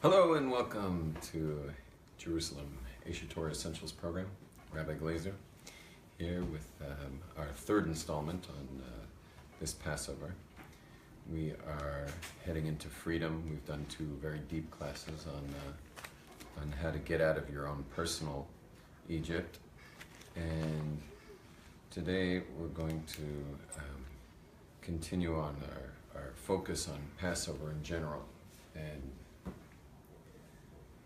Hello and welcome to Jerusalem Asia Torah Essentials program. Rabbi Glaser here with our third installment on this Passover. We are heading into freedom. We've done two very deep classes on how to get out of your own personal Egypt, and today we're going to continue on our focus on Passover in general and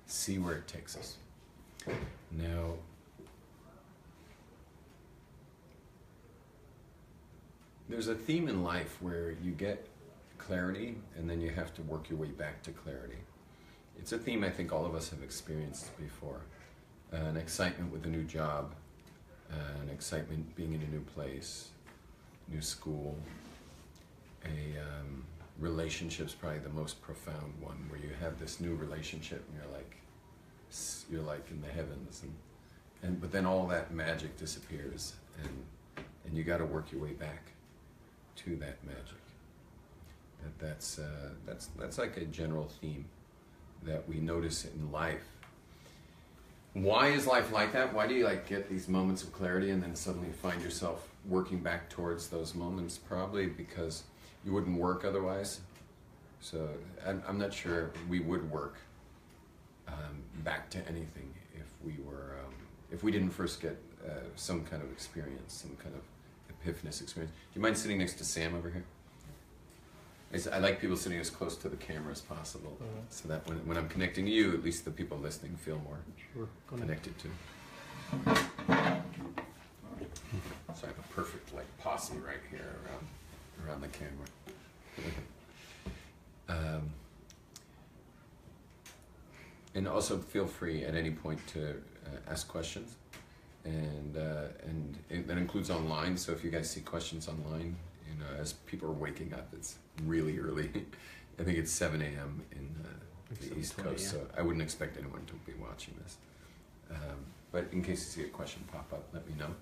see where it takes us. Now, there's a theme in life where you get clarity and then you have to work your way back to clarity. It's a theme I think all of us have experienced before. An excitement with a new job, an excitement being in a new place, new school, relationship's probably the most profound one, where you have this new relationship and you're like in the heavens, but then all that magic disappears, and you got to work your way back to that magic. That's like a general theme that we notice in life. Why is life like that? Why do you get these moments of clarity and then suddenly find yourself working back towards those moments? Probably because you wouldn't work otherwise. So I'm not sure we would work back to anything if we didn't first get some kind of experience, some kind of epiphanous experience. Do you mind sitting next to Sam over here? I like people sitting as close to the camera as possible, so that when I'm connecting to you, at least the people listening feel more connected to. So I have a perfect posse right here around the camera. And also feel free at any point to ask questions, and that includes online. So if you guys see questions online, as people are waking up, it's really early. I think it's 7 a.m. in the East Coast, so I wouldn't expect anyone to be watching this. But in case you see a question pop up, let me know.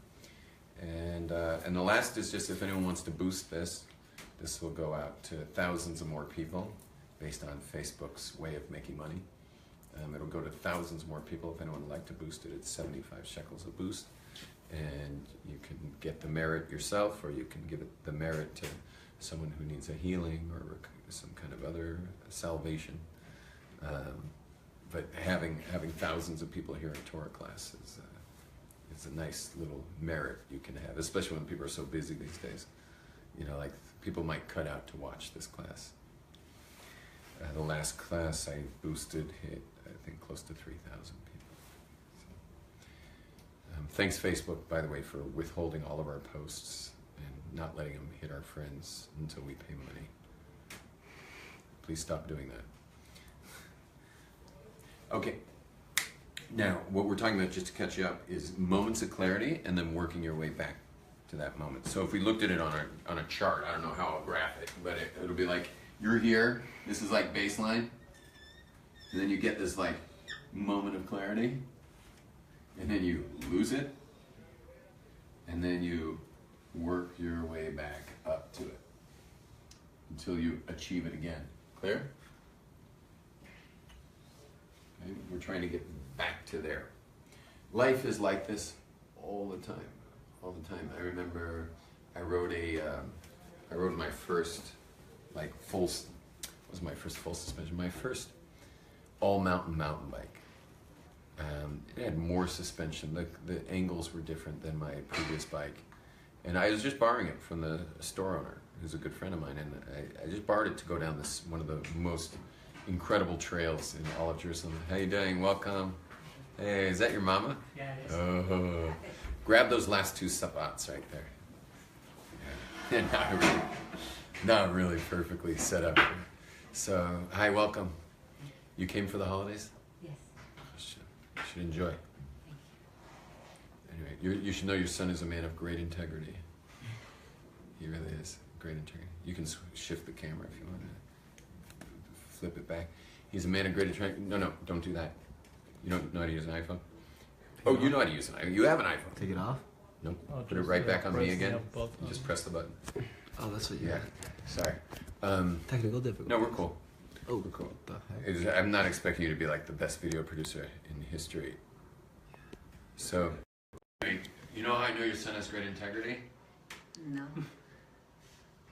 And the last is just if anyone wants to boost this will go out to thousands of more people based on Facebook's way of making money. It'll go to thousands more people. If anyone would like to boost it, it's 75 shekels a boost. And you can get the merit yourself, or you can give it the merit to someone who needs a healing or some kind of other salvation. But having thousands of people here in Torah class is a nice little merit you can have, especially when people are so busy these days. People might cut out to watch this class. The last class I boosted hit, I think, close to 3,000 people. So, thanks, Facebook, by the way, for withholding all of our posts and not letting them hit our friends until we pay money. Please stop doing that. Okay. Now, what we're talking about, just to catch you up, is moments of clarity and then working your way back to that moment. So if we looked at it on a chart, I don't know how I'll graph it, but it'll be like, you're here, this is like baseline, and then you get this moment of clarity, and then you lose it, and then you work your way back up to it until you achieve it again. Clear? Okay. We're trying to get back to there. Life is like this all the time. All the time. I remember I rode my first full suspension, my first all mountain bike. It had more suspension. The angles were different than my previous bike, and I was just borrowing it from the store owner, who's a good friend of mine, and I just borrowed it to go down this one of the most incredible trails in all of Jerusalem. How you doing? Welcome. Hey, is that your mama? Yeah, it is. Oh, grab those last two sabbats right there. Yeah. Not really perfectly set up. So, hi, welcome. You came for the holidays? Yes. You should enjoy. Anyway, you should know your son is a man of great integrity. He really is. Great integrity. You can shift the camera if you want to flip it back. He's a man of great integrity. No, don't do that. You don't know how to use an iPhone? Oh, you know how to use an iPhone. You have an iPhone. Take it off? Nope. Put it right back on me again. Just press the button. Oh, that's what you Yeah. Sorry. Technical difficulty. No, we're cool. Oh, cool. what the heck? I'm not expecting you to be like the best video producer in history. So, you know how I know your son has great integrity? No.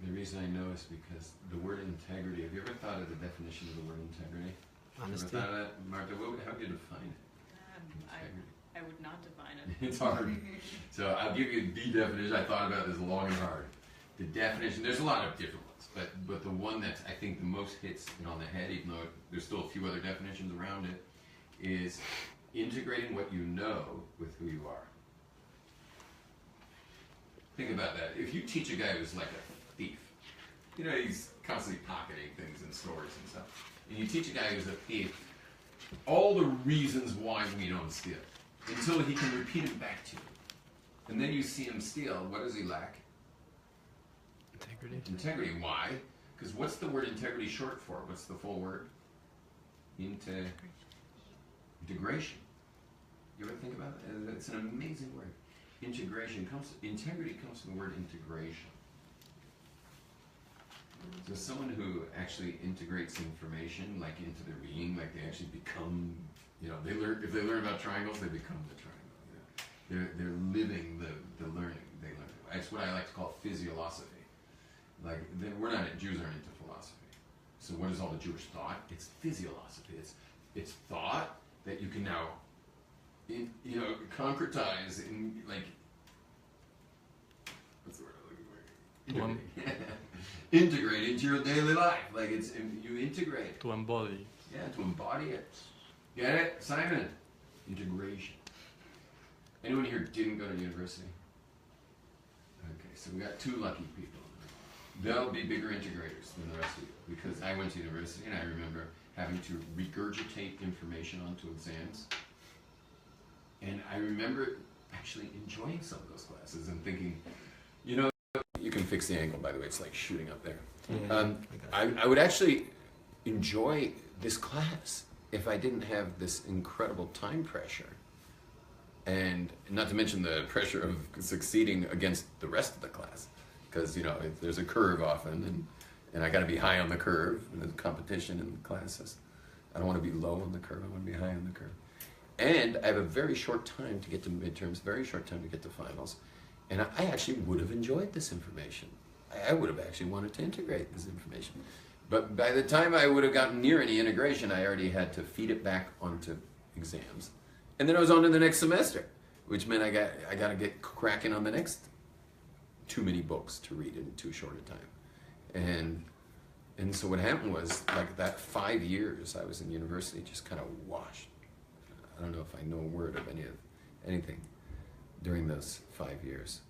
The reason I know is because the word integrity, have you ever thought of the definition of the word integrity? Honesty. Ever thought of that? Martha, how do you define it? I would not define it. It's hard. So I'll give you the definition. I thought about this long and hard. The definition, there's a lot of different ones, but the one that I think the most hits it on the head, even though there's still a few other definitions around it, is integrating what you know with who you are. Think about that. If you teach a guy who's like a thief, you know, he's constantly pocketing things in stores and stuff, and you teach a guy who's a thief all the reasons why we don't steal, until he can repeat it back to you. And then you see him steal, what does he lack? Integrity. Integrity. Why? Because what's the word integrity short for? What's the full word? Integration. You ever think about that? It's an amazing word. Integrity comes from the word integration. So someone who actually integrates information like into their being, like they actually become, you know, if they learn about triangles, they become the triangle. You know? They're living the learning they learn. It's what I like to call physiolosophy. Like Jews aren't into philosophy. So what is all the Jewish thought? It's physiolosophy. It's thought that you can now, concretize in like, what's the word I'm looking for? Integrate into your daily life. Like you integrate. To embody. Yeah, to embody it. Get it, Simon? Integration. Anyone here didn't go to university? Okay, so we got two lucky people. They'll be bigger integrators than the rest of you, because I went to university and I remember having to regurgitate information onto exams. And I remember actually enjoying some of those classes and thinking, you can fix the angle, by the way, it's like shooting up there. Yeah, I would actually enjoy this class if I didn't have this incredible time pressure. And not to mention the pressure of succeeding against the rest of the class. Because, there's a curve often, and I got to be high on the curve, and there's competition in the classes. I don't want to be low on the curve, I want to be high on the curve. And I have a very short time to get to midterms, very short time to get to finals. And I actually would have enjoyed this information. I would have actually wanted to integrate this information. But by the time I would have gotten near any integration, I already had to feed it back onto exams. And then I was on to the next semester, which meant I got to get cracking on the next too many books to read in too short a time. And so what happened was, like, that 5 years I was in university just kind of washed. I don't know if I know a word of anything during those 5 years.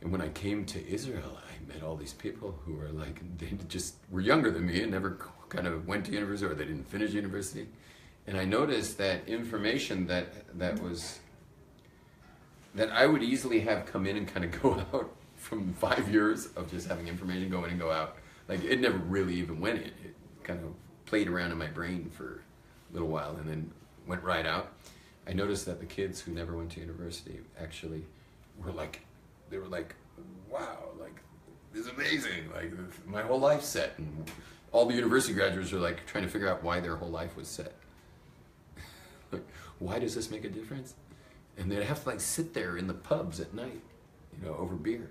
And when I came to Israel, I met all these people who were like, they just were younger than me and never kind of went to university, or they didn't finish university. And I noticed that information that I would easily have come in and kind of go out from 5 years of just having information go in and go out. Like, it never really even went in. It kind of played around in my brain for a little while and then went right out. I noticed that the kids who never went to university actually were like, wow, like, this is amazing. Like, my whole life's set. And all the university graduates are like trying to figure out why their whole life was set. Like, why does this make a difference? And they'd have to like sit there in the pubs at night, over beer,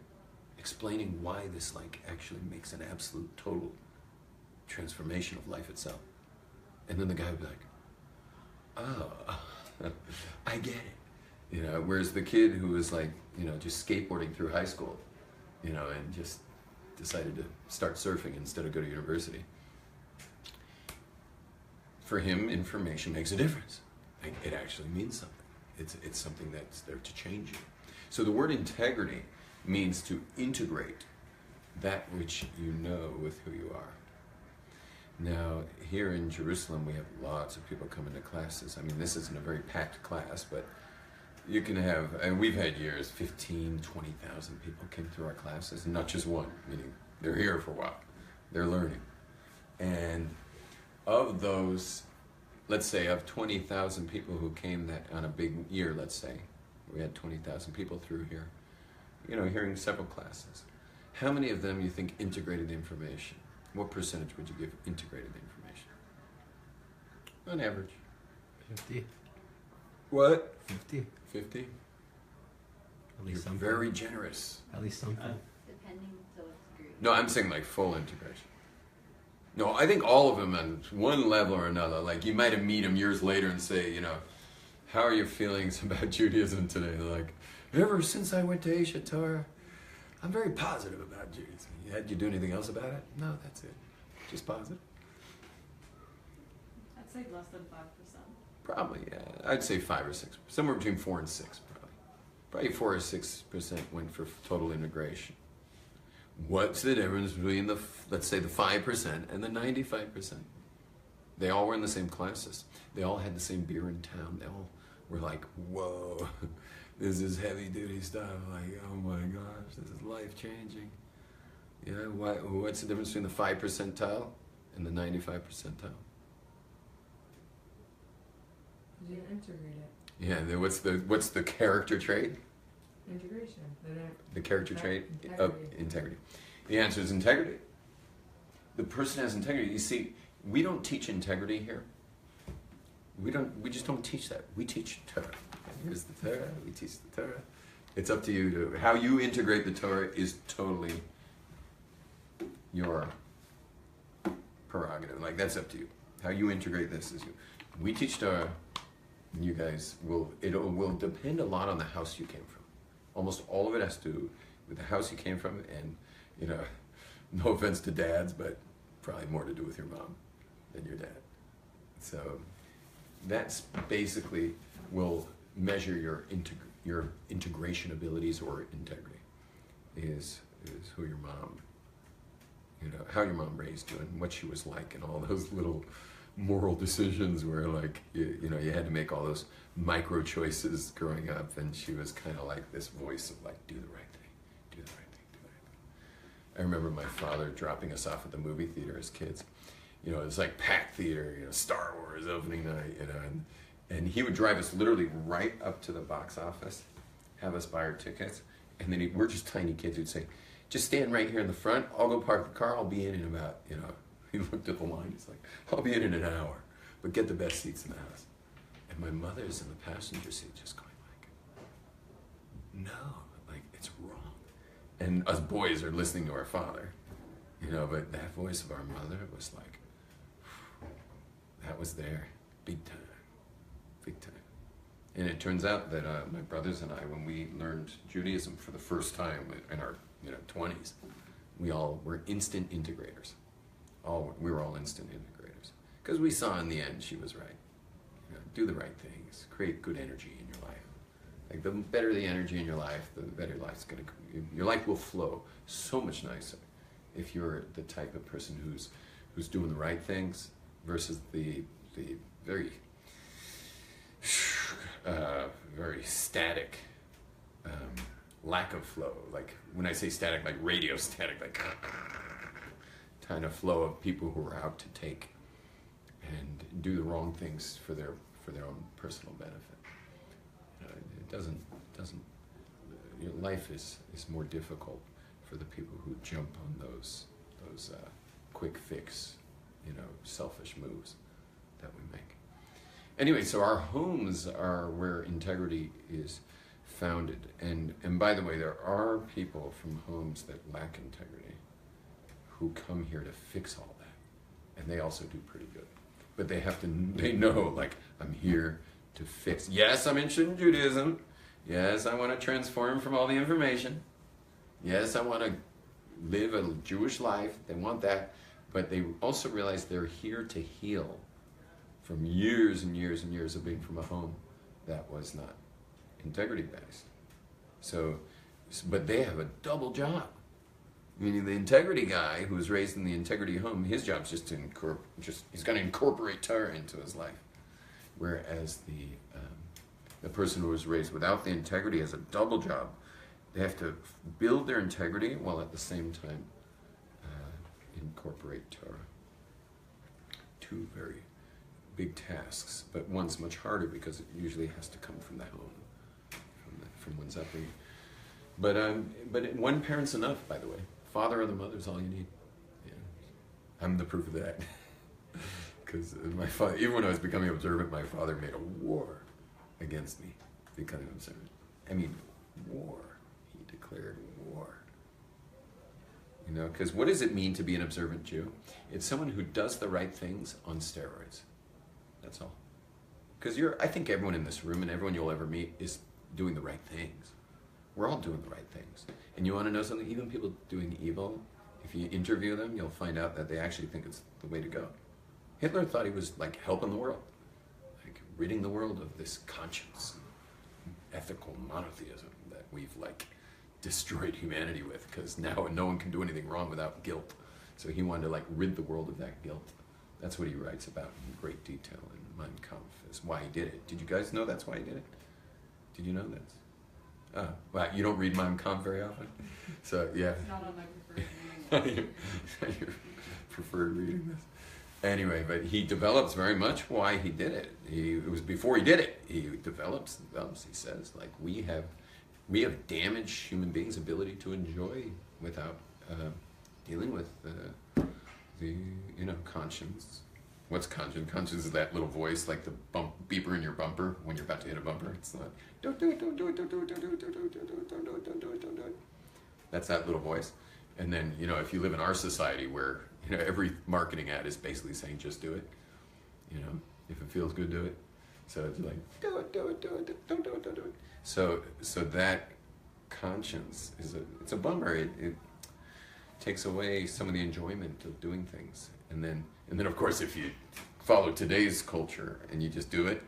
explaining why this like actually makes an absolute total transformation of life itself. And then the guy would be like, oh, I get it. Whereas the kid who was like, just skateboarding through high school, and just decided to start surfing instead of go to university. For him, information makes a difference. Like, it actually means something. It's something that's there to change you. So the word integrity means to integrate that which you know with who you are. Now, here in Jerusalem, we have lots of people coming to classes. I mean, this isn't a very packed class, but you can have, and we've had years, 15, 20,000 people came through our classes, and not just one, meaning they're here for a while. They're learning. And of those, let's say, of 20,000 people who came on a big year, let's say, we had 20,000 people through here, hearing several classes. How many of them you think integrated information? What percentage would you give integrated information? On average. 50. What? 50. 50? At least You're something. very generous. At least something. Depending to what degree. No, I'm saying like full integration. No, I think all of them on one level or another. Like you might have meet them years later and say, how are your feelings about Judaism today? They're like, ever since I went to Asia Torah, I'm very positive about Judaism. Did you do anything else about it? No, that's it. Just positive. I'd say less than 5%. Probably, yeah. I'd say 5 or 6. Somewhere between 4 and 6, probably. Probably 4 or 6% went for total integration. What's the difference between let's say the 5% and the 95%? They all were in the same classes. They all had the same beer in town. They all were like, whoa, this is heavy duty stuff. Like, oh my gosh, this is life changing. Yeah, what's the difference between the 5 percentile and the 95 percentile? You didn't integrate it. Yeah, what's the character trait? Integration. The character trait of integrity. The answer is integrity. The person has integrity. You see, we don't teach integrity here. We just don't teach that. We teach Torah. Here's the Torah. We teach the Torah. It's up to you how you integrate the Torah is totally your prerogative. Like that's up to you. How you integrate this is you. We teach Torah. You guys will depend a lot on the house you came from. Almost all of it has to do with the house you came from, and no offense to dads, but probably more to do with your mom than your dad. So that's basically will measure your integration abilities or integrity. Is who your mom, how your mom raised you and what she was like, and all those little moral decisions where like you had to make all those micro choices growing up, and she was kind of like this voice of like, do the right thing, do the right thing, do the right thing. I remember my father dropping us off at the movie theater as kids. It was like packed theater, Star Wars opening night, and he would drive us literally right up to the box office, have us buy our tickets, and then we're just tiny kids. He'd say, just stand right here in the front, I'll go park the car, I'll be in about, he looked at the line, he's like, I'll be in an hour, but get the best seats in the house. And my mother's in the passenger seat just going like, no, like it's wrong. And us boys are listening to our father, but that voice of our mother was like, that was there, big time, big time. And it turns out that my brothers and I, when we learned Judaism for the first time in our 20s, we all were instant integrators. We were all instant integrators. Because we saw in the end she was right. Do the right things, create good energy in your life. Like the better the energy in your life, the better your life will flow so much nicer if you're the type of person who's doing the right things versus the very very static lack of flow. Like when I say static, like radio static, like kind of flow of people who are out to take and do the wrong things for their own personal benefit. It doesn't. Your life is more difficult for the people who jump on those quick fix, selfish moves that we make. Anyway, so our homes are where integrity is founded, and by the way, there are people from homes that lack integrity who come here to fix all that, and they also do pretty good. But they know, like, I'm here to fix. Yes, I'm interested in Judaism. Yes, I want to transform from all the information. Yes, I want to live a Jewish life. They want that. But they also realize they're here to heal from years and years and years of being from a home that was not integrity-based. But they have a double job. Meaning the integrity guy who was raised in the integrity home, his job is he's going to incorporate Torah into his life. Whereas the person who was raised without the integrity has a double job. They have to build their integrity while at the same time incorporate Torah. Two very big tasks, but one's much harder because it usually has to come from the home, from one's upbringing. But one parent's enough, by the way. Father or the mother's all you need. Yeah. I'm the proof of that. Because my father, even when I was becoming observant, my father made a war against me becoming observant. I mean, war. He declared war. You know, because what does it mean to be an observant Jew? It's someone who does the right things on steroids. That's all. Because I think everyone in this room and everyone you'll ever meet is doing the right things. We're all doing the right things. And you want to know something? Even people doing evil, if you interview them, you'll find out that they actually think it's the way to go. Hitler thought he was like helping the world, like ridding the world of this conscience, ethical monotheism that we've like destroyed humanity with, because now no one can do anything wrong without guilt. So he wanted to like rid the world of that guilt. That's what he writes about in great detail in Mein Kampf, is why he did it. Did you guys know that's why he did it? Did you know that? Well, you don't read Mein Kampf very often? So, yeah. It's not on my preferred reading list. Your preferred reading list. Anyway, but he develops very much why he did it. It was before he did it. He develops, he says, like we have damaged human beings' ability to enjoy without dealing with the conscience. What's conscience? Conscience is that little voice, like the beeper in your bumper when you're about to hit a bumper. It's like, don't do it, don't do it, don't do it, don't do it, don't do it, don't do it, don't do it, don't do it, don't do it. That's that little voice. And then, if you live in our society where, every marketing ad is basically saying just do it. If it feels good, do it. So it's like, do it, do it, do it, don't do it, don't do it. So that conscience it's a bummer. It takes away some of the enjoyment of doing things. And then of course, if you follow today's culture and you just do it,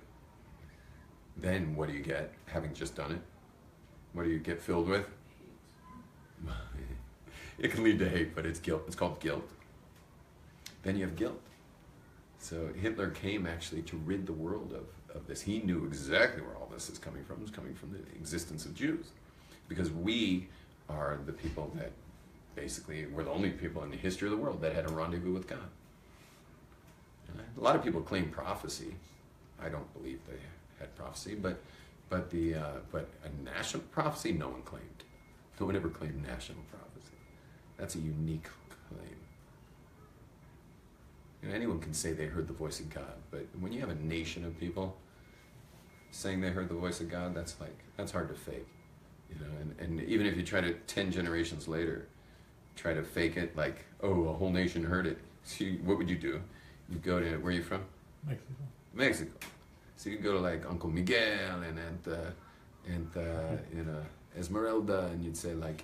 then what do you get, having just done it? What do you get filled with? It can lead to hate, but it's guilt. It's called guilt. Then you have guilt. So Hitler came actually to rid the world of this. He knew exactly where all this is coming from. It's coming from the existence of Jews. Because we are the people that basically, we're the only people in the history of the world that had a rendezvous with God. A lot of people claim prophecy. I don't believe they had prophecy, but a national prophecy, no one claimed. No one ever claimed national prophecy. That's a unique claim. Anyone can say they heard the voice of God, but when you have a nation of people saying they heard the voice of God, that's hard to fake. And even if you try to 10 generations later, try to fake it like, oh, a whole nation heard it. So what would you do? You go to, where are you from? Mexico. Mexico. So you go to like Uncle Miguel and Esmeralda, and you'd say like,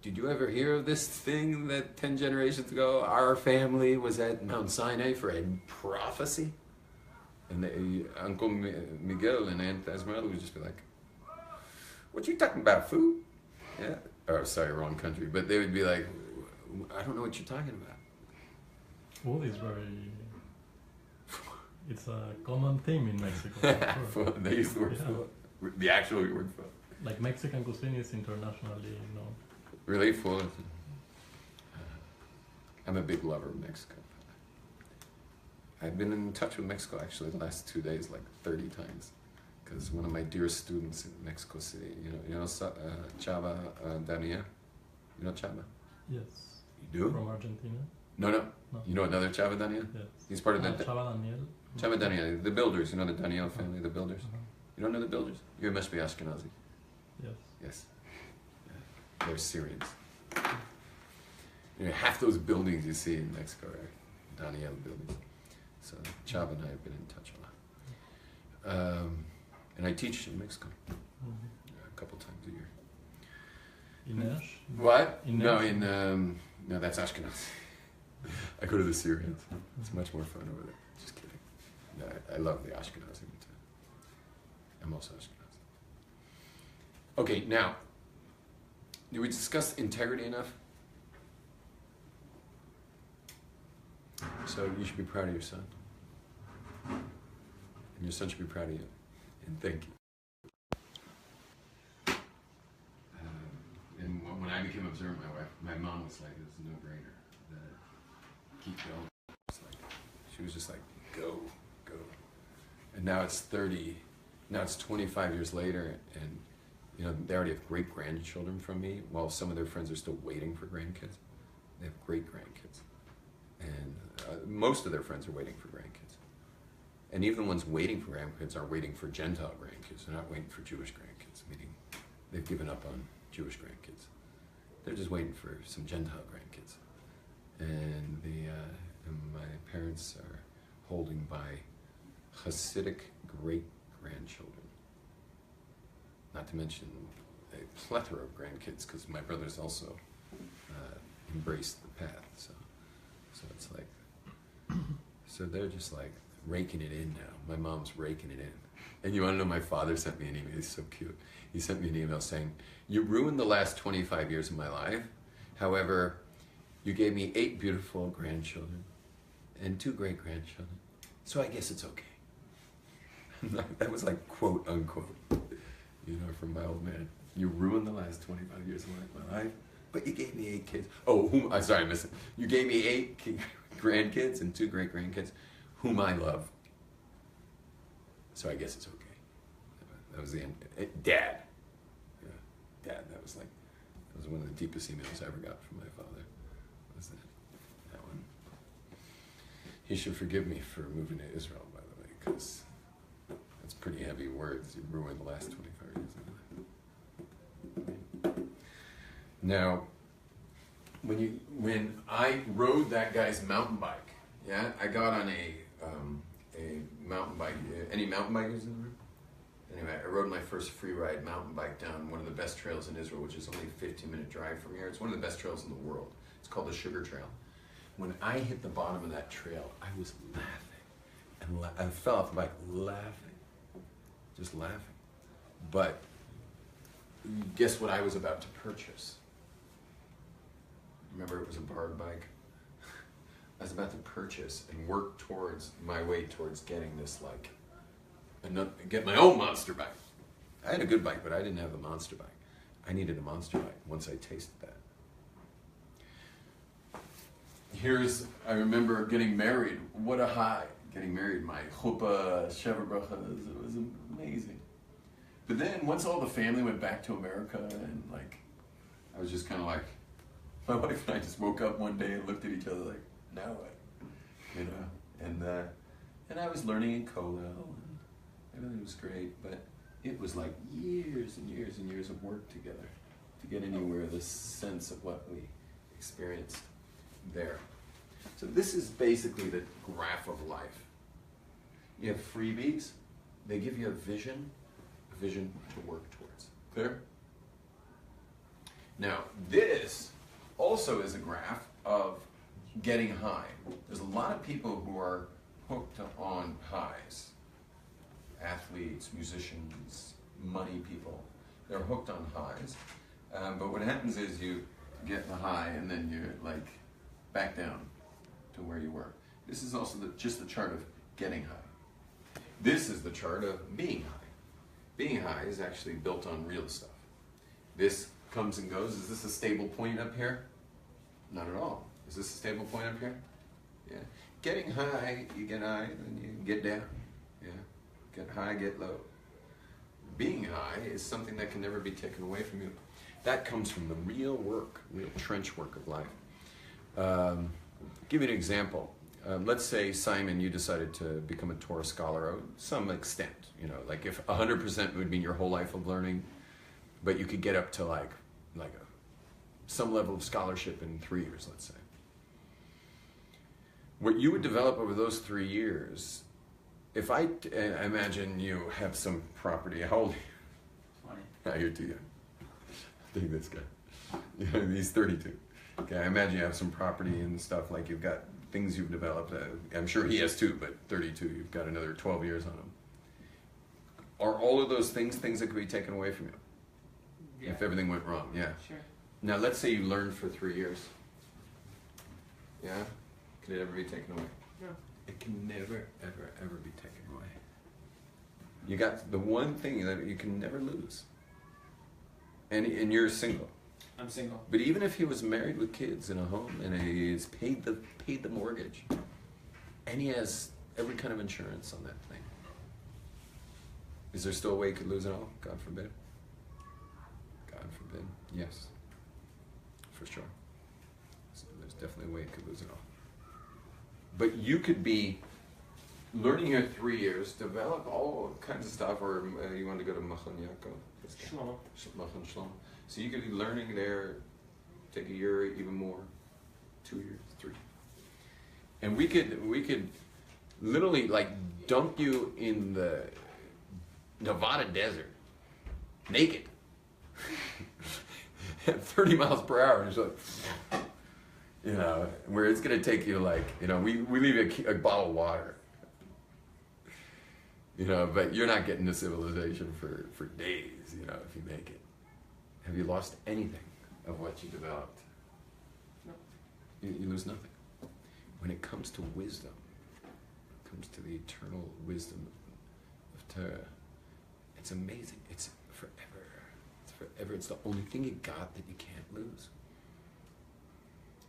did you ever hear of this thing that 10 generations ago our family was at Mount Sinai for a prophecy? And Uncle Miguel and Aunt Esmeralda would just be like, what you talking about, food? Yeah. Oh, sorry, wrong country. But they would be like, I don't know what you're talking about. Food is it's a common theme in Mexico. Food. They use the word food. The actual word food. Like Mexican cuisine is internationally known. Really? Food? I'm a big lover of Mexico. I've been in touch with Mexico actually the last 2 days, like 30 times. Because one of my dearest students in Mexico City, Chava Dania? You know Chava? Yes. You do? From Argentina? No. You know another Chava Dania? Yes. He's part of the... Chava Daniel? Chava Dania, the builders, the Daniel family, the builders. Uh-huh. You don't know the builders? You must be Ashkenazi. Yes. Yes. Yeah. They're Syrians. Half those buildings you see in Mexico are Daniel buildings. So Chava and I have been in touch a lot. And I teach in Mexico a couple times a year. In Ash? What? In No, Ash? no, that's Ashkenaz. I go to the Syrians. It's much more fun over there. Just kidding. No, I love the Ashkenaz. I'm also Ashkenaz. Okay, now, did we discuss integrity enough? So you should be proud of your son. And your son should be proud of you. And thank you. And when I became observant, my mom was like, it's a no-brainer. Keep going. She was just like, go. And now it's 25 years later, and they already have great grandchildren from me, while some of their friends are still waiting for grandkids. They have great grandkids. most of their friends are waiting for grandkids. And even the ones waiting for grandkids are waiting for Gentile grandkids. They're not waiting for Jewish grandkids, meaning they've given up on Jewish grandkids. They're just waiting for some Gentile grandkids. And and my parents are holding by Hasidic great-grandchildren. Not to mention a plethora of grandkids, because my brothers also embraced the path. So it's like, so they're just like raking it in now. My mom's raking it in. And you want to know, my father sent me an email. He's so cute. He sent me an email saying, "You ruined the last 25 years of my life. However, you gave me 8 beautiful grandchildren and 2 great-grandchildren. So I guess it's okay." That was like quote unquote, from my old man. "You ruined the last 25 years of my life, but you gave me 8 kids. Oh, sorry, I missed it. You gave me 8 grandkids and 2 great-grandkids, whom I love. So I guess it's okay." That was the end. Dad. Yeah, Dad. That was one of the deepest emails I ever got from my father. Was that one? He should forgive me for moving to Israel, by the way, because that's pretty heavy words. You ruined the last 25 years of my life. Now, when I rode that guy's mountain bike, yeah, I got on a mountain bike. Any mountain bikers in the room? Anyway, I rode my first free ride mountain bike down one of the best trails in Israel, which is only a 15-minute drive from here. It's one of the best trails in the world. It's called the Sugar Trail. When I hit the bottom of that trail, I was laughing. And I fell off the bike laughing. Just laughing. But guess what I was about to purchase? Remember, it was a borrowed bike? I was about to purchase and work towards my way towards getting this, get my own monster bike. I had a good bike, but I didn't have a monster bike. I needed a monster bike once I tasted that. I remember getting married. What a high. Getting married, my chuppah, sheva brachas, it was amazing. But then once all the family went back to America, and I was just kind of my wife and I just woke up one day and looked at each other like, now what? And I was learning in Kollel, and everything was great, but it was like years and years and years of work together to get anywhere, this sense of what we experienced there. So this is basically the graph of life. You have freebies. They give you a vision to work towards. Clear? Now, this also is a graph of getting high. There's a lot of people who are hooked on highs. Athletes, musicians, money people. They're hooked on highs. But what happens is you get the high and then you're back down to where you were. This is also just the chart of getting high. This is the chart of being high. Being high is actually built on real stuff. This comes and goes. Is this a stable point up here? Not at all. Is this a stable point up here? Yeah. Getting high, you get high, then you get down. Yeah. Get high, get low. Being high is something that can never be taken away from you. That comes from the real work, real trench work of life. Give you an example. Let's say, Simon, you decided to become a Torah scholar to some extent. If 100% would mean your whole life of learning, but you could get up to some level of scholarship in 3 years, let's say. What you would develop over those 3 years, if I imagine you have some property. How old are you? 20. No, you're too young. I think this guy. He's 32. Okay, I imagine you have some property and stuff, you've got things you've developed. I'm sure he has too, but 32, you've got another 12 years on him. Are all of those things that could be taken away from you? Yeah. If everything went wrong, yeah. Sure. Now let's say you learned for 3 years. Yeah? Can it ever be taken away? No. It can never, ever, ever be taken away. You got the one thing that you can never lose. And you're single. I'm single. But even if he was married with kids in a home and he's paid the mortgage, and he has every kind of insurance on that thing, is there still a way he could lose it all? God forbid. God forbid. Yes. For sure. So there's definitely a way he could lose it all. but you could be learning here 3 years, develop all kinds of stuff, or you want to go to Machon Yaakov? Machon Shlomo. So you could be learning there, take a year, even more, 2 years, 3. And we could literally like dunk you in the Nevada desert, naked, at 30 miles per hour. And it's like, you know, where it's going to take you like, you know, we leave you a bottle of water. You know, but you're not getting to civilization for days, you know, if you make it. Have you lost anything of what you developed? No. You lose nothing. When it comes to wisdom, it comes to the eternal wisdom of Torah, it's amazing. It's forever. It's forever. It's the only thing you got that you can't lose.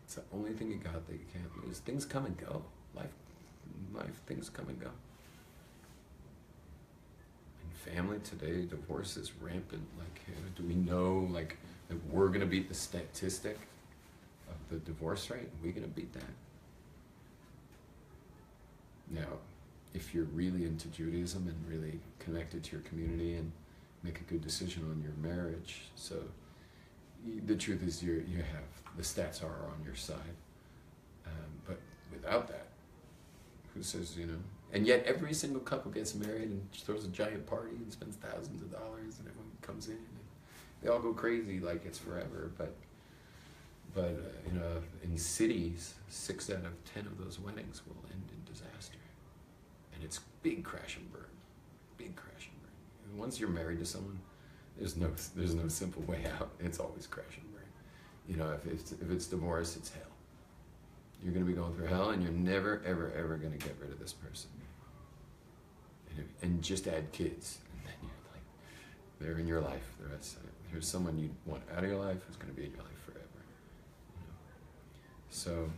It's the only thing you got that you can't lose. Things come and go. Life, things come and go. In family today, divorce is rampant. Like, do we know, like, that we're going to beat the statistic of the divorce rate? Are we going to beat that? Now, if you're really into Judaism and really connected to your community and make a good decision on your marriage, so the truth is you have, the stats are on your side. But without that, who says, you know, and yet every single couple gets married and throws a giant party and spends thousands of dollars and everyone comes in and they all go crazy like it's forever. But you know, in cities, 6 out of 10 of those weddings will end in disaster. And it's big crash and burn, big crash and burn. And once you're married to someone, there's no simple way out. It's always crash and burn. You know, if it's divorce, it's hell. You're going to be going through hell, and you're never, ever, ever going to get rid of this person. And just add kids, and then you're like, they're in your life the rest of it. Here's someone you want out of your life who's going to be in your life forever. You know?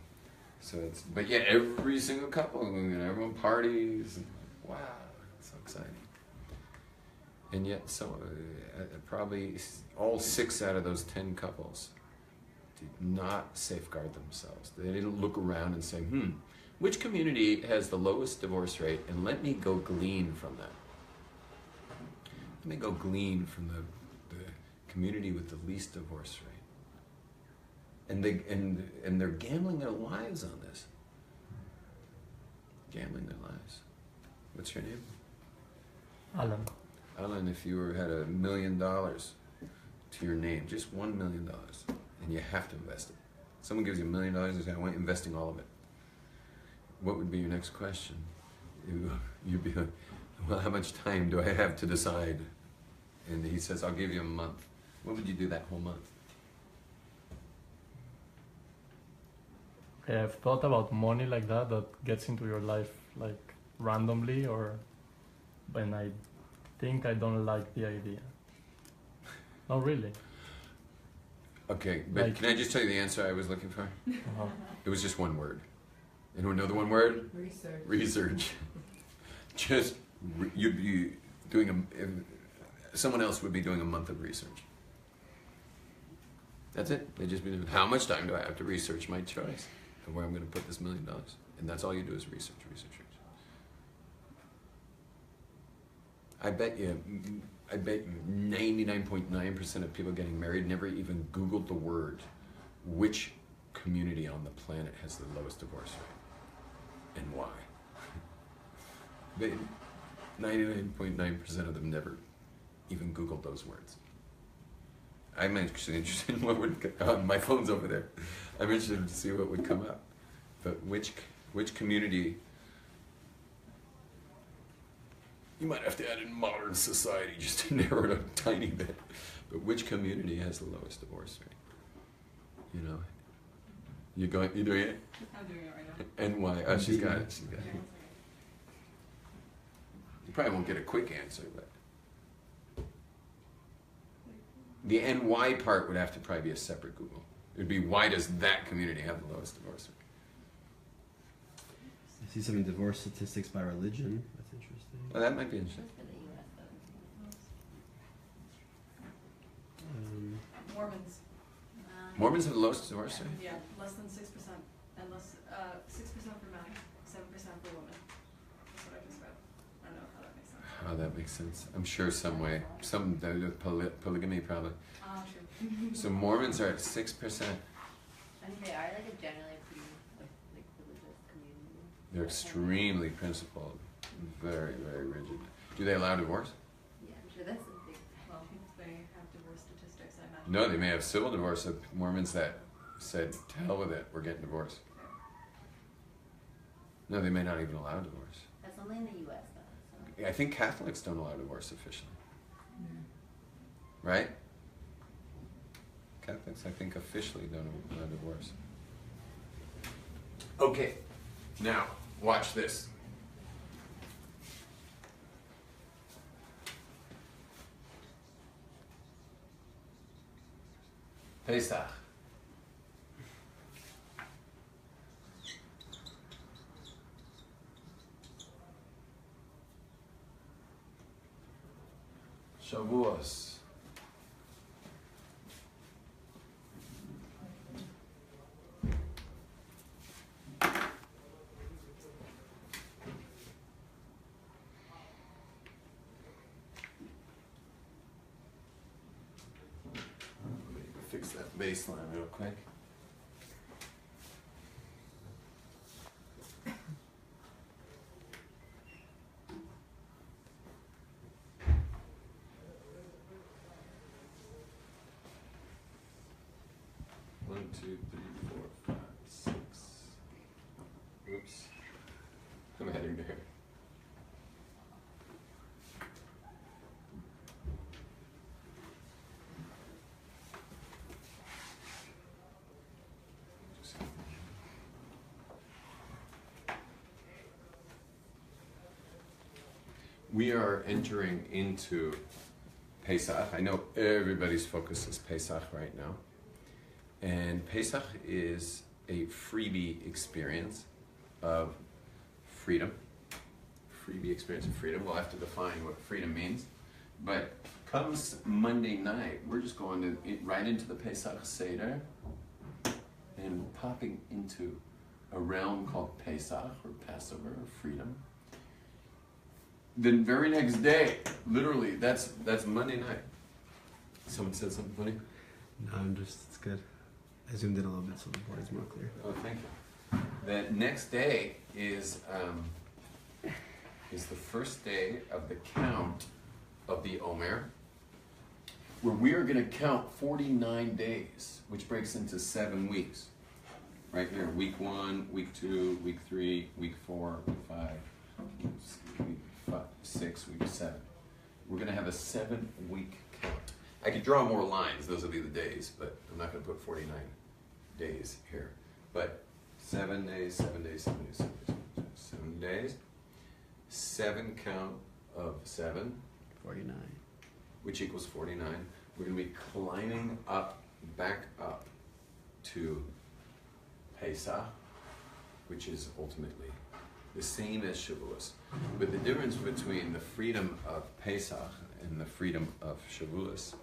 So it's, but yeah, every single couple, and everyone parties, and like, wow, it's so exciting. And yet, probably all 6 out of those 10 couples did not safeguard themselves. They didn't look around and say, which community has the lowest divorce rate, and let me go glean from that. Let me go glean from the community with the least divorce rate. And they're gambling their lives on this. Gambling their lives. What's your name? Alan. Alan, if you had $1 million to your name, just $1 million, and you have to invest it. Someone gives you $1 million and says, I want you investing all of it. What would be your next question? You'd be like, well, how much time do I have to decide? And he says, I'll give you a month. What would you do that whole month? Okay, I've thought about money like that gets into your life like randomly, when I think I don't like the idea. No, really. Okay, but Like, can I just tell you the answer I was looking for? uh-huh. It was just one word. Anyone know the one word? Research. Research. You'd be doing someone else would be doing a month of research. That's it. They'd just be doing, how much time do I have to research my choice and where I'm going to put this $1 million? And that's all you do is research. I bet you 99.9% of people getting married never even Googled the word, which community on the planet has the lowest divorce rate and why. 99.9% of them never even Googled those words. I'm actually interested in what would my phone's over there. I'm interested to see what would come up. But which community, you might have to add in modern society just to narrow it a tiny bit. But which community has the lowest divorce rate? You know, you doing it? I'm doing it right now. And why? Oh, she's got it. Yeah. You probably won't get a quick answer, but the NY part would have to probably be a separate Google. It would be, why does that community have the lowest divorce rate? I see some in divorce statistics by religion. That's interesting. Well, that might be interesting. Mormons. Mormons have the lowest divorce rate? Yeah, less than 6%, and 6% for men, how that makes sense. I'm sure some way, some polygamy probably. Ah, true. So Mormons are at 6%. I think they are like a generally pretty like religious community. They're extremely principled, very, very rigid. Do they allow divorce? Yeah, I'm sure that's a big. Well, if they have divorce statistics, I imagine. No, they may have civil divorce of Mormons that said, to hell with it, we're getting divorced. No, they may not even allow divorce. That's only in the U.S. though. So. I think Catholics don't allow divorce officially. Right? Catholics, I think, officially don't allow divorce. Okay, now, watch this. Pesach. Shavuos. Fix that baseline real quick. One, two, three, four, five, six. Oops. I'm heading there. We are entering into Pesach. I know everybody's focus is Pesach right now. And Pesach is a freebie experience of freedom. Freebie experience of freedom. We'll have to define what freedom means. But comes Monday night, we're just going to right into the Pesach Seder and popping into a realm called Pesach or Passover or freedom. The very next day, literally, that's Monday night. Someone said something funny? No, it's good. I zoomed in a little bit so the board is more clear. Oh, thank you. The next day is the first day of the count of the Omer, where we are going to count 49 days, which breaks into 7 weeks. Right here, week 1, week 2, week 3, week 4, week 5, week 6, week 7. We're going to have a 7-week count. I could draw more lines, those will be the days, but I'm not going to put 49 days here. But 7 days, 7 days, 7 days, 7 days, 7 days, 7 count of 7. 49. Which equals 49. We're going to be climbing up, back up to Pesach, which is ultimately the same as Shavuos. But the difference between the freedom of Pesach and the freedom of Shavuos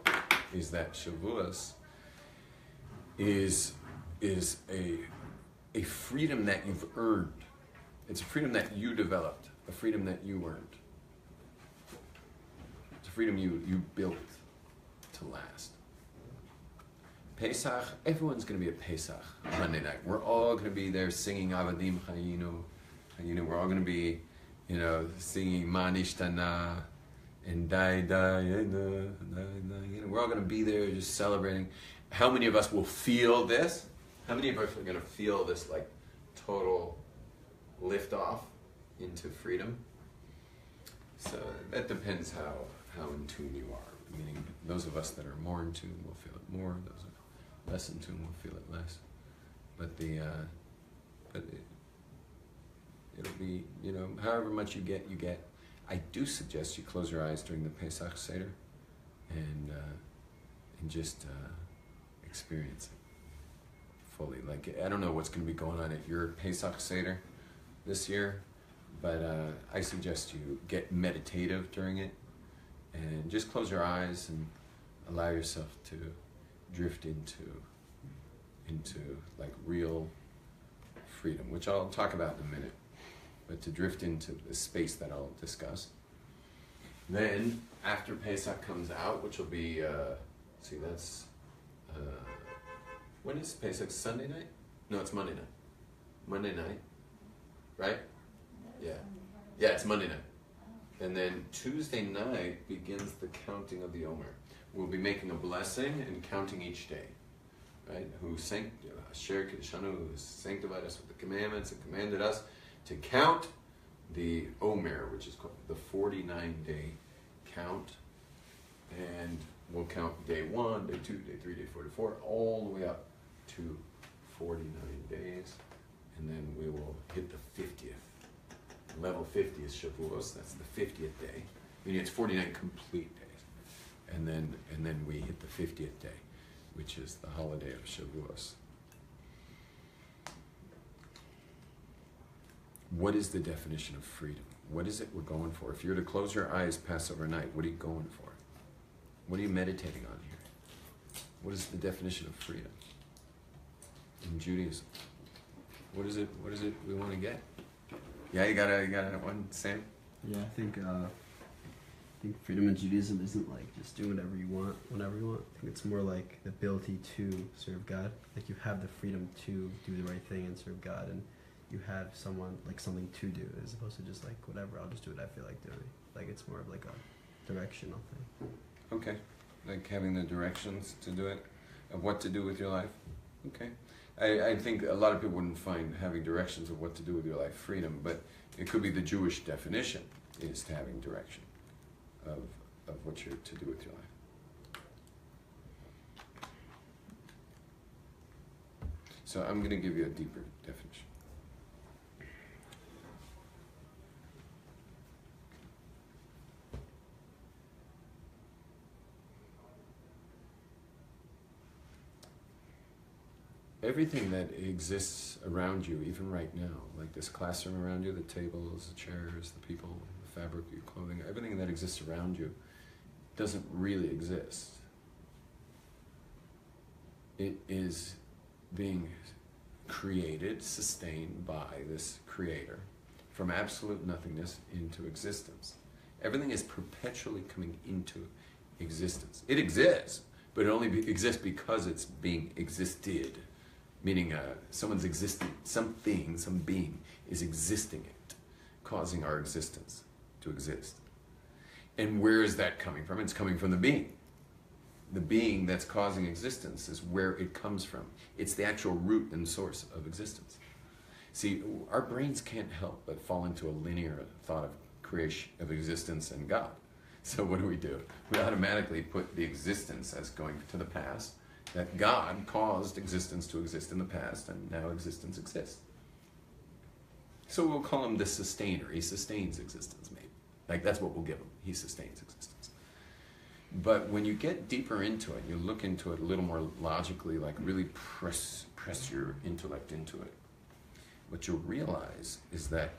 is that Shavuos is a freedom that you've earned. It's a freedom that you developed, a freedom that you earned. It's a freedom you built to last. Pesach, everyone's going to be at Pesach Monday night. We're all going to be there singing Avadim Chayinu. We're all going to be, singing Manishtana and Dai Dai. We're all going to be there just celebrating. How many of us will feel this? How many of us are going to feel this like total lift off into freedom? So that depends how in tune you are. Meaning those of us that are more in tune will feel it more. Those are less in tune will feel it less. But it'll be, however much you get, you get. I do suggest you close your eyes during the Pesach Seder and just experience it fully. Like, I don't know what's going to be going on at your Pesach Seder this year, but I suggest you get meditative during it and just close your eyes and allow yourself to drift into like real freedom, which I'll talk about in a minute, but to drift into the space that I'll discuss. Then, after Pesach comes out, which will be, when is Pesach? Sunday night? No, it's Monday night. Monday night, right? Yeah. Yeah, it's Monday night. And then Tuesday night begins the counting of the Omer. We'll be making a blessing and counting each day, right? Who sanctified us with the commandments and commanded us to count the Omer, which is called the 49-day count. And we'll count day 1, day 2, day 3, day 4, day 4, all the way up to 49 days. And then we will hit the 50th. Level 50 is Shavuos, that's the 50th day. Meaning it's 49 complete days. And then we hit the 50th day, which is the holiday of Shavuos. What is the definition of freedom? What is it we're going for? If you were to close your eyes Passover night, what are you going for? What are you meditating on here? What is the definition of freedom in Judaism? What is it we want to get? Yeah, you got one, Sam? Yeah, I think freedom in Judaism isn't like just doing whatever you want, whenever you want. I think it's more like the ability to serve God. Like you have the freedom to do the right thing and serve God, and you have something to do, as opposed to just like whatever, I'll just do what I feel like doing. Like it's more of like a directional thing. Okay, like having the directions to do it, of what to do with your life. Okay. I think a lot of people wouldn't find having directions of what to do with your life freedom, but it could be the Jewish definition is to having direction of what you're to do with your life. So I'm going to give you a deeper definition. Everything that exists around you, even right now, like this classroom around you, the tables, the chairs, the people, the fabric, your clothing, everything that exists around you doesn't really exist. It is being created, sustained by this creator from absolute nothingness into existence. Everything is perpetually coming into existence. It exists, but it only exists because it's being existed. Meaning someone's existing, some being is existing it, causing our existence to exist. And where is that coming from? It's coming from the being. The being that's causing existence is where it comes from. It's the actual root and source of existence. See, our brains can't help but fall into a linear thought of creation, of existence and God. So what do? We automatically put the existence as going to the past, that God caused existence to exist in the past, and now existence exists. So we'll call him the sustainer. He sustains existence, maybe. Like that's what we'll give him. He sustains existence. But when you get deeper into it, you look into it a little more logically, like really press your intellect into it, what you'll realize is that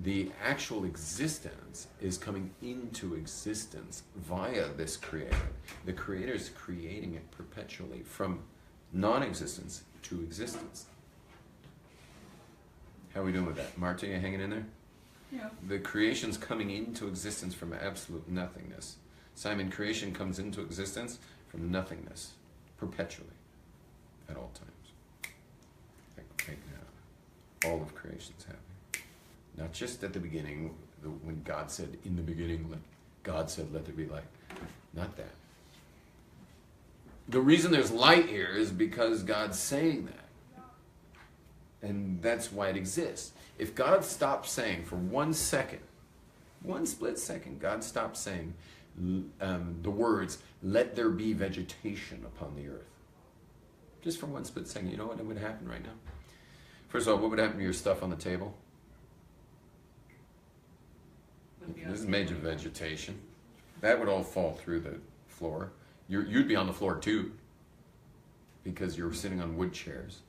the actual existence is coming into existence via this creator. The creator is creating it perpetually from non-existence to existence. How are we doing with that? Marta, you hanging in there? Yeah. The creation's coming into existence from absolute nothingness. Simon, creation comes into existence from nothingness, perpetually, at all times. Right now, all of creation's happening. Not just at the beginning, when God said, in the beginning, God said, let there be light. Not that. The reason there's light here is because God's saying that. And that's why it exists. If God stopped saying for 1 second, 1 split second, God stopped saying the words, let there be vegetation upon the earth. Just for 1 split second, you know what would happen right now? First of all, what would happen to your stuff on the table? This is major vegetation. That would all fall through the floor. You'd be on the floor too, because you're sitting on wood chairs.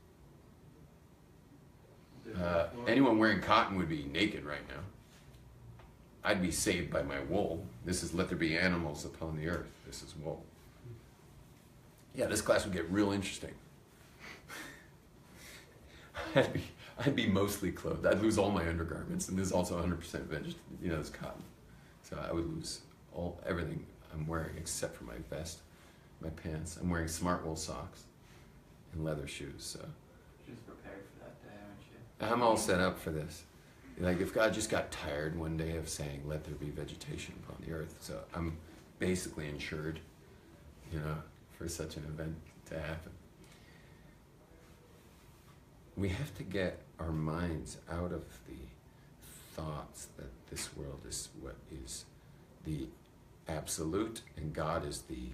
Anyone wearing cotton would be naked right now. I'd be saved by my wool. This is let there be animals upon the earth. This is wool. Yeah, this class would get real interesting. I'd be mostly clothed. I'd lose all my undergarments, and this is also 100% vegetable. It's cotton. So I would lose everything I'm wearing except for my vest, my pants. I'm wearing smart wool socks and leather shoes. So Just prepared for that day, aren't you? I'm all set up for this. Like if God just got tired one day of saying, "Let there be vegetation upon the earth," so I'm basically insured, for such an event to happen. We have to get our minds out of the thoughts that this world is what is the absolute and God is the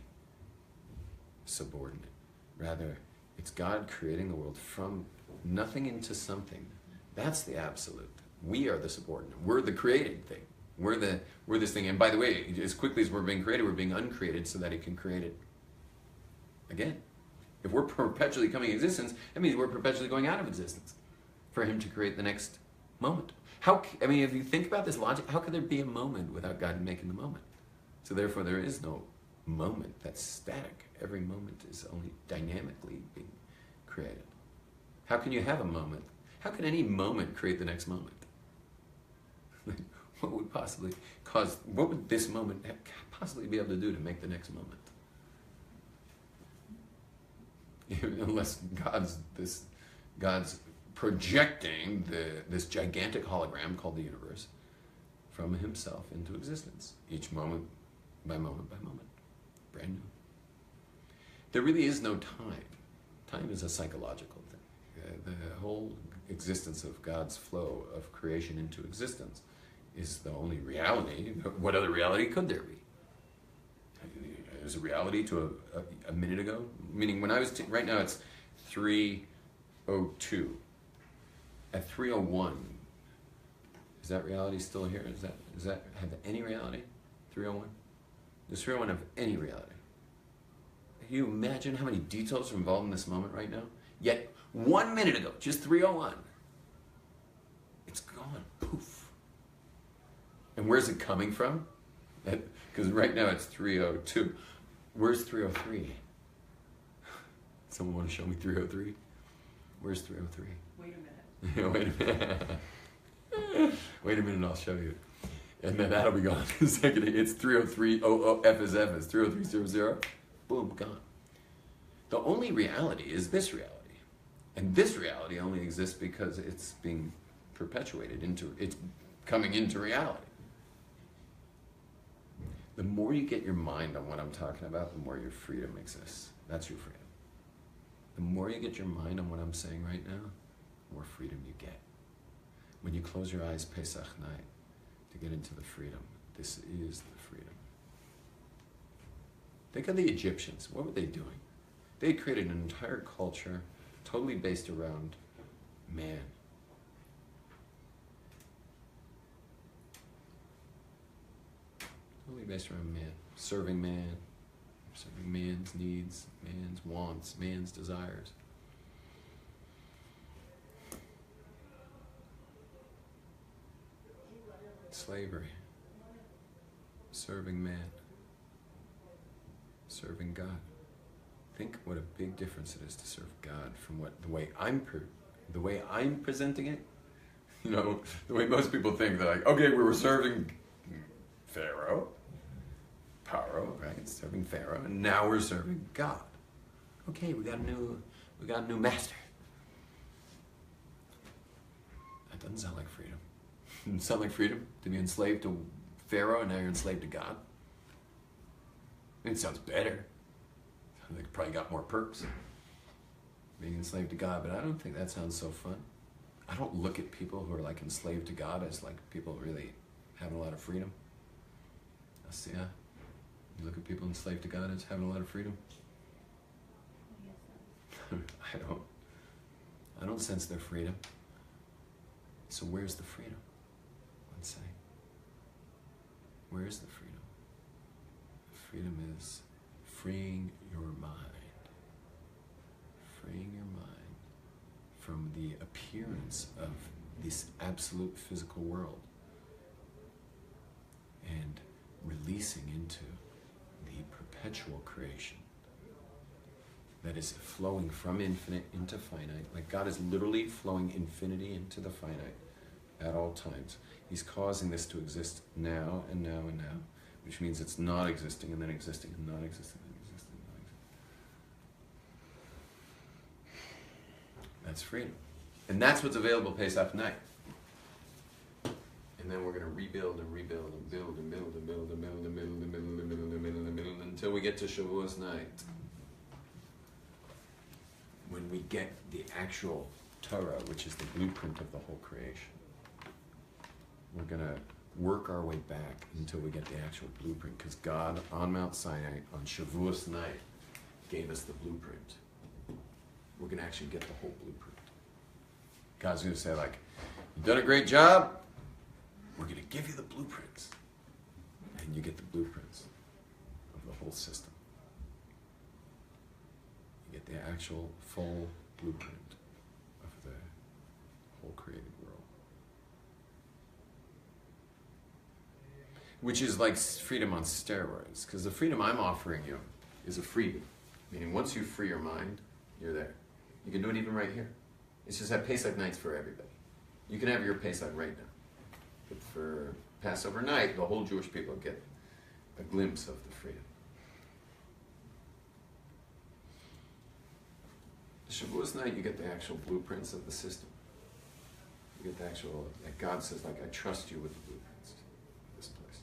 subordinate. Rather, it's God creating the world from nothing into something. That's the absolute. We are the subordinate. We're the created thing. We're this thing. And by the way, as quickly as we're being created, we're being uncreated so that He can create it again. If we're perpetually coming into existence, that means we're perpetually going out of existence for Him to create the next moment. If you think about this logic, how could there be a moment without God making the moment? So therefore, there is no moment that's static. Every moment is only dynamically being created. How can you have a moment? How can any moment create the next moment? What would this moment possibly be able to do to make the next moment? Unless God's projecting this gigantic hologram called the universe from Himself into existence, each moment by moment by moment, brand new. There really is no time. Time is a psychological thing. The whole existence of God's flow of creation into existence is the only reality. What other reality could there be? Is a reality to a minute ago? Meaning when I was, right now it's 3:02. At 3:01, is that reality still here? Does that have any reality? 3:01? Does 3:01 have any reality? Can you imagine how many details are involved in this moment right now? Yet 1 minute ago, just 3:01, it's gone, poof. And where's it coming from? Because right now it's 3:02. Where's 3:03? Someone want to show me 3:03? Where's 3:03? Wait a minute. Wait a minute. Wait a minute, I'll show you. And then that'll be gone in a second. It's 3:03. F is F. It's 3:03:00. Boom, gone. The only reality is this reality. And this reality only exists because it's being perpetuated it's coming into reality. The more you get your mind on what I'm talking about, the more your freedom exists. That's your freedom. The more you get your mind on what I'm saying right now, the more freedom you get. When you close your eyes Pesach night to get into the freedom, this is the freedom. Think of the Egyptians. What were they doing? They created an entire culture totally based around man. Totally based around man. Serving man's needs, man's wants, man's desires. Slavery. Serving man. Serving God. Think what a big difference it is to serve God from the way I'm presenting it. The way most people think, they're like, okay, we were serving Pharaoh, right? Serving Pharaoh, and now we're serving God. Okay, we got a new master. That doesn't sound like freedom. Doesn't sound like freedom to be enslaved to Pharaoh and now you're enslaved to God. It sounds better. They probably got more perks being enslaved to God, but I don't think that sounds so fun. I don't look at people who are like enslaved to God as like people really having a lot of freedom. You look at people enslaved to God as having a lot of freedom. I don't sense their freedom. So where's the freedom? Let's say. Where is the freedom? Freedom is freeing your mind. Freeing your mind from the appearance of this absolute physical world and releasing into the perpetual creation that is flowing from infinite into finite. Like God is literally flowing infinity into the finite at all times. He's causing this to exist now and now and now. which means it's not existing and then existing and not existing and existing and not existing. That's freedom. And that's what's available Pesach night. And then we're going to rebuild and rebuild and build and build and build and build and build and build and build and build and build until we get to Shavuos night. When we get the actual Torah, which is the blueprint of the whole creation. We're going to work our way back until we get the actual blueprint, because God on Mount Sinai on Shavuos night gave us the blueprint. We're going to actually get the whole blueprint. God's going to say, like, you've done a great job. We're going to give you the blueprints. And you get the blueprints of the whole system. You get the actual full blueprint of the whole created world. Which is like freedom on steroids. Because the freedom I'm offering you is a freebie. Meaning once you free your mind, you're there. You can do it even right here. It's just that Pesach night's for everybody. You can have your Pesach right now. But for Passover night, the whole Jewish people get a glimpse of the freedom. The Shavuos night, you get the actual blueprints of the system. You get the actual, like God says, like, I trust you with the blueprints of this place.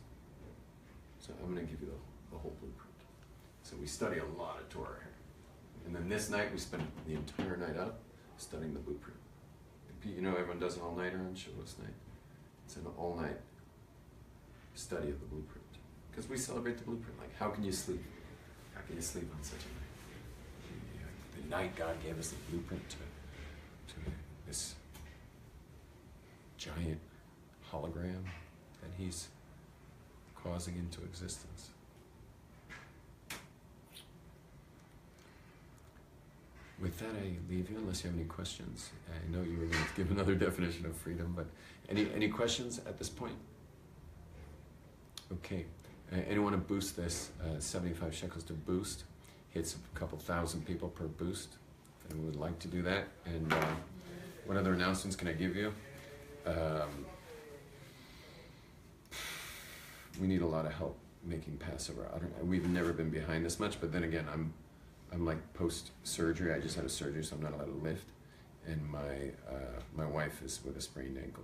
So I'm going to give you the whole blueprint. So we study a lot of Torah here. And then this night, we spend the entire night up studying the blueprint. You know, everyone does an all-nighter on Shavuos night. It's an all-night study of the blueprint. Because we celebrate the blueprint. Like, how can you sleep? How can you sleep on such a night? The night God gave us the blueprint to this giant hologram that He's causing into existence. With that, I leave you, unless you have any questions. I know you were going to give another definition of freedom, but any questions at this point? Okay. Anyone want to boost this? 75 shekels to boost. Hits a couple thousand people per boost. If anyone would like to do that. And what other announcements can I give you? We need a lot of help making Passover. We've never been behind this much, but then again, I'm like post-surgery. I just had a surgery, so I'm not allowed to lift. And my wife is with a sprained ankle.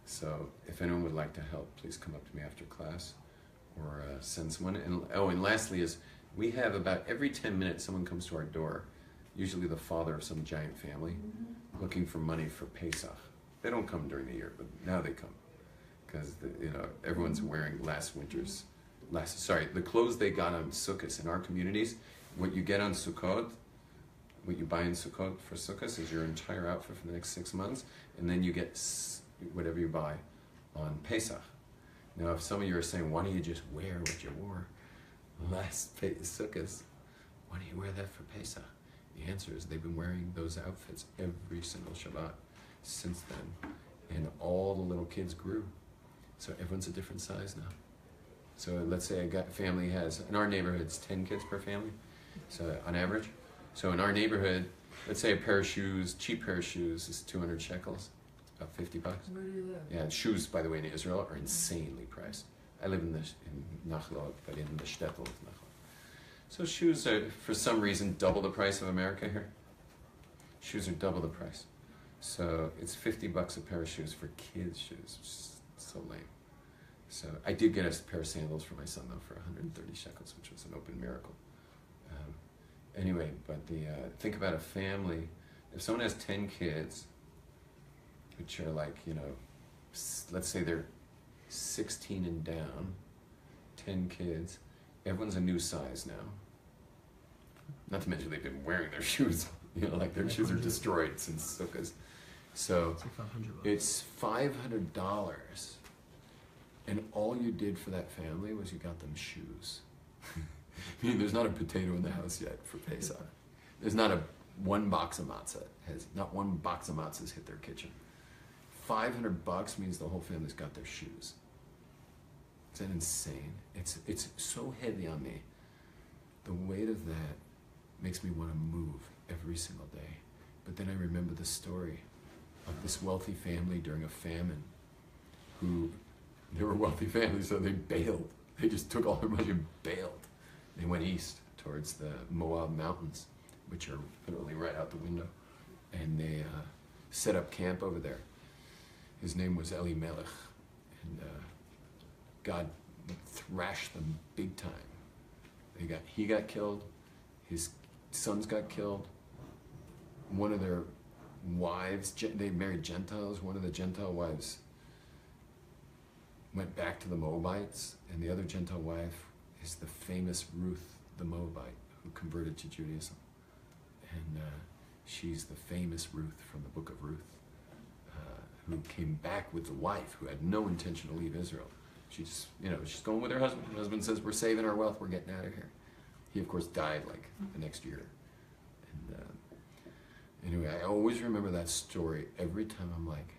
So if anyone would like to help, please come up to me after class or send someone. And lastly is, we have about every 10 minutes someone comes to our door, usually the father of some giant family, looking for money for Pesach. They don't come during the year, but now they come. Because everyone's wearing the clothes they got on Sukkot in our communities. What you get on Sukkot, what you buy in Sukkot for Sukkot is your entire outfit for the next 6 months, and then you get whatever you buy on Pesach. Now, if some of you are saying, why don't you just wear what you wore last Sukkot? Why don't you wear that for Pesach? The answer is they've been wearing those outfits every single Shabbat since then, and all the little kids grew. So everyone's a different size now. So let's say a family has, in our neighborhood, it's 10 kids per family. So on average. So in our neighborhood, let's say a pair of shoes, cheap pair of shoes is 200 shekels. It's about $50. Where do you live? Yeah, shoes, by the way, in Israel are insanely priced. I live in Nachlaot, but in the shtetl of Nachlaot. So shoes are, for some reason, double the price of America here. Shoes are double the price. So it's $50 a pair of shoes for kids' shoes, which is so lame. So I did get a pair of sandals for my son, though, for 130 shekels, which was an open miracle. Anyway, but think about a family. If someone has 10 kids, which are like, let's say they're 16 and down, 10 kids, everyone's a new size now. Not to mention they've been wearing their shoes, like their shoes are destroyed since Sukkot. So it's $500. And all you did for that family was you got them shoes. I mean, there's not a potato in the house yet for Pesach. There's not one box of matzah. Not one box of matzahs hit their kitchen. $500 means the whole family's got their shoes. Is that insane? It's so heavy on me. The weight of that makes me want to move every single day. But then I remember the story of this wealthy family during a famine who, they were a wealthy family, so they bailed. They just took all their money and bailed. They went east towards the Moab Mountains, which are literally right out the window. And they set up camp over there. His name was Elimelech. And God thrashed them big time. He got killed. His sons got killed. One of their wives, they married Gentiles. One of the Gentile wives went back to the Moabites, and the other Gentile wife is the famous Ruth the Moabite, who converted to Judaism. And she's the famous Ruth from the book of Ruth, who came back with the wife who had no intention to leave Israel. She just, she's going with her husband. Her husband says, we're saving our wealth, we're getting out of here. He, of course, died like the next year. And anyway, I always remember that story every time. I'm like,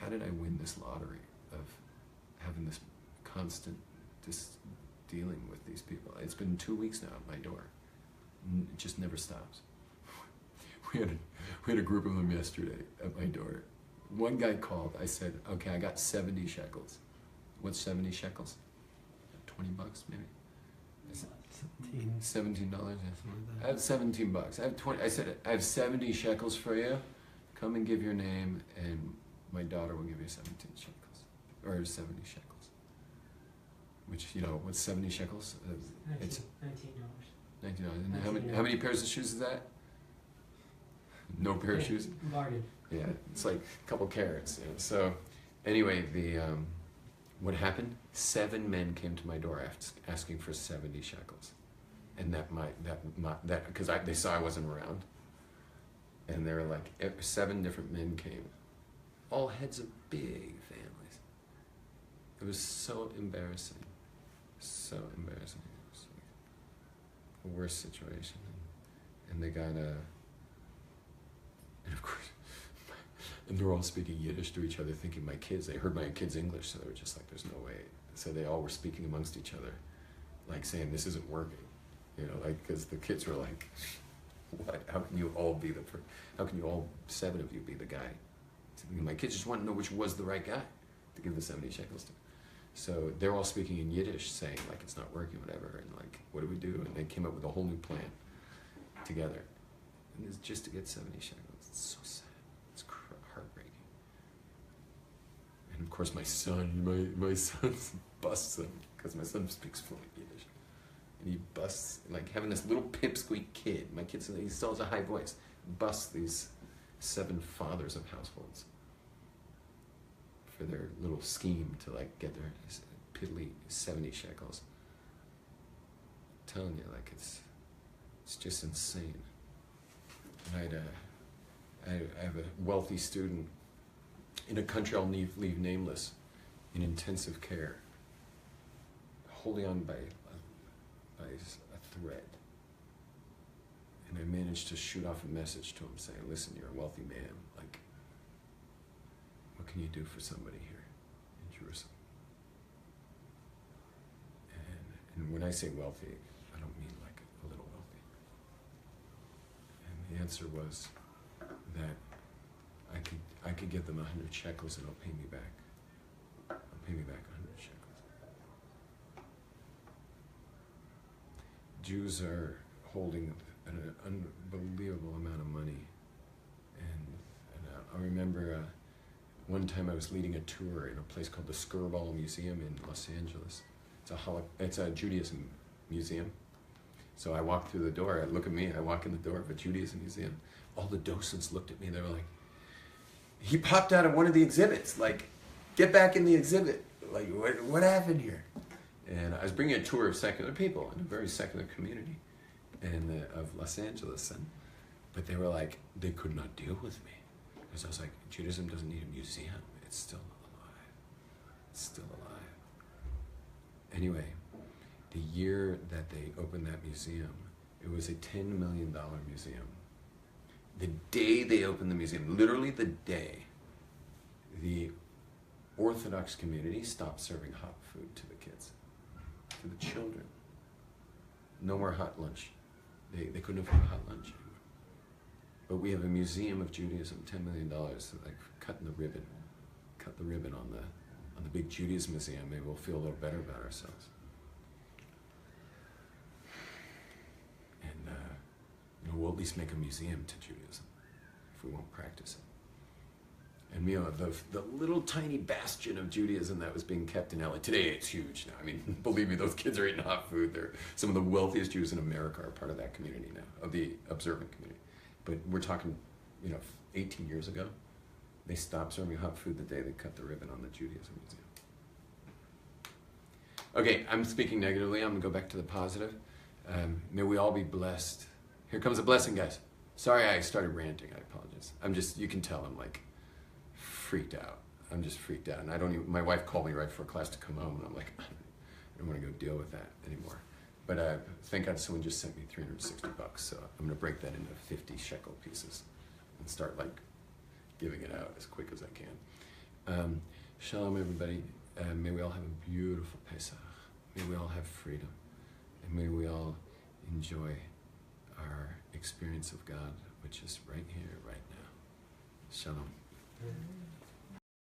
how did I win this lottery of having this constant dealing with these people? It's been 2 weeks now at my door. It just never stops. We had a group of them yesterday at my door. One guy called. I said, okay, I got 70 shekels. What's 70 shekels? $20 maybe? $17. I have $17. I have 20. I said, I have 70 shekels for you. Come and give your name, and my daughter will give you 17 shekels, or 70 shekels. Which, what's 70 shekels? It's $19. And how many pairs of shoes is that? No pair of shoes? Bargain. Yeah, it's like a couple carrots. So, anyway, what happened? 7 men came to my door asking for 70 shekels, and that because they saw I wasn't around, and they were like 7 different men came, all heads of big families. It was so embarrassing, so embarrassing. It was like the worst situation, and they got and of course. And they're all speaking Yiddish to each other, thinking they heard my kids' English, so they were just like, there's no way. So they all were speaking amongst each other, like saying, this isn't working. Because the kids were like, what? How can you all 7 of you be the guy? My kids just want to know which was the right guy to give the 70 shekels to. So they're all speaking in Yiddish, saying like, it's not working, whatever, and like, what do we do? And they came up with a whole new plan together. And it's just to get 70 shekels. It's so sad. Heartbreaking. And of course my son busts them, because my son speaks fluent Yiddish. And he busts, like having this little pipsqueak kid, he still has a high voice, busts these 7 fathers of households for their little scheme to like get their piddly 70 shekels. I'm telling you, like it's just insane. And I have a wealthy student in a country I'll leave nameless, in intensive care, holding on by a thread. And I managed to shoot off a message to him saying, listen, you're a wealthy man. Like, what can you do for somebody here in Jerusalem? And when I say wealthy, I don't mean like a little wealthy. And the answer was that I could give them 100 shekels and it'll pay me back. I'll pay me back 100 shekels. Jews are holding an unbelievable amount of money. And I remember one time I was leading a tour in a place called the Skirball Museum in Los Angeles. It's a Judaism museum. So I walked through the door, look at me, I walk in the door of a Judaism museum. All the docents looked at me, they were like, he popped out of one of the exhibits, like, get back in the exhibit. Like, what happened here? And I was bringing a tour of secular people in a very secular community of Los Angeles. But they were like, they could not deal with me. Because I was like, Judaism doesn't need a museum. It's still alive. It's still alive. Anyway, the year that they opened that museum, it was a $10 million museum. The day they opened the museum, literally the day, the Orthodox community stopped serving hot food to the kids, to the children. No more hot lunch. They couldn't afford hot lunch anymore. But we have a museum of Judaism, $10 million, so like cut the ribbon on the big big Judaism museum, maybe we'll feel a little better about ourselves. And we'll at least make a museum to Judaism if we won't practice it. And the little tiny bastion of Judaism that was being kept in LA, today it's huge now. I mean, believe me, those kids are eating hot food. They're some of the wealthiest Jews in America are part of that community now, of the observant community. But we're talking, 18 years ago, they stopped serving hot food the day they cut the ribbon on the Judaism Museum. Okay, I'm speaking negatively. I'm going to go back to the positive. May we all be blessed. Here comes a blessing, guys. Sorry I started ranting. I apologize. You can tell I'm like freaked out. I'm just freaked out. And my wife called me right before class to come home, and I'm like, I don't want to go deal with that anymore. But thank God someone just sent me $360, so I'm going to break that into 50 shekel pieces and start giving it out as quick as I can. Shalom, everybody. May we all have a beautiful Pesach. May we all have freedom. And may we all enjoy our experience of God, which is right here, right now. Shalom.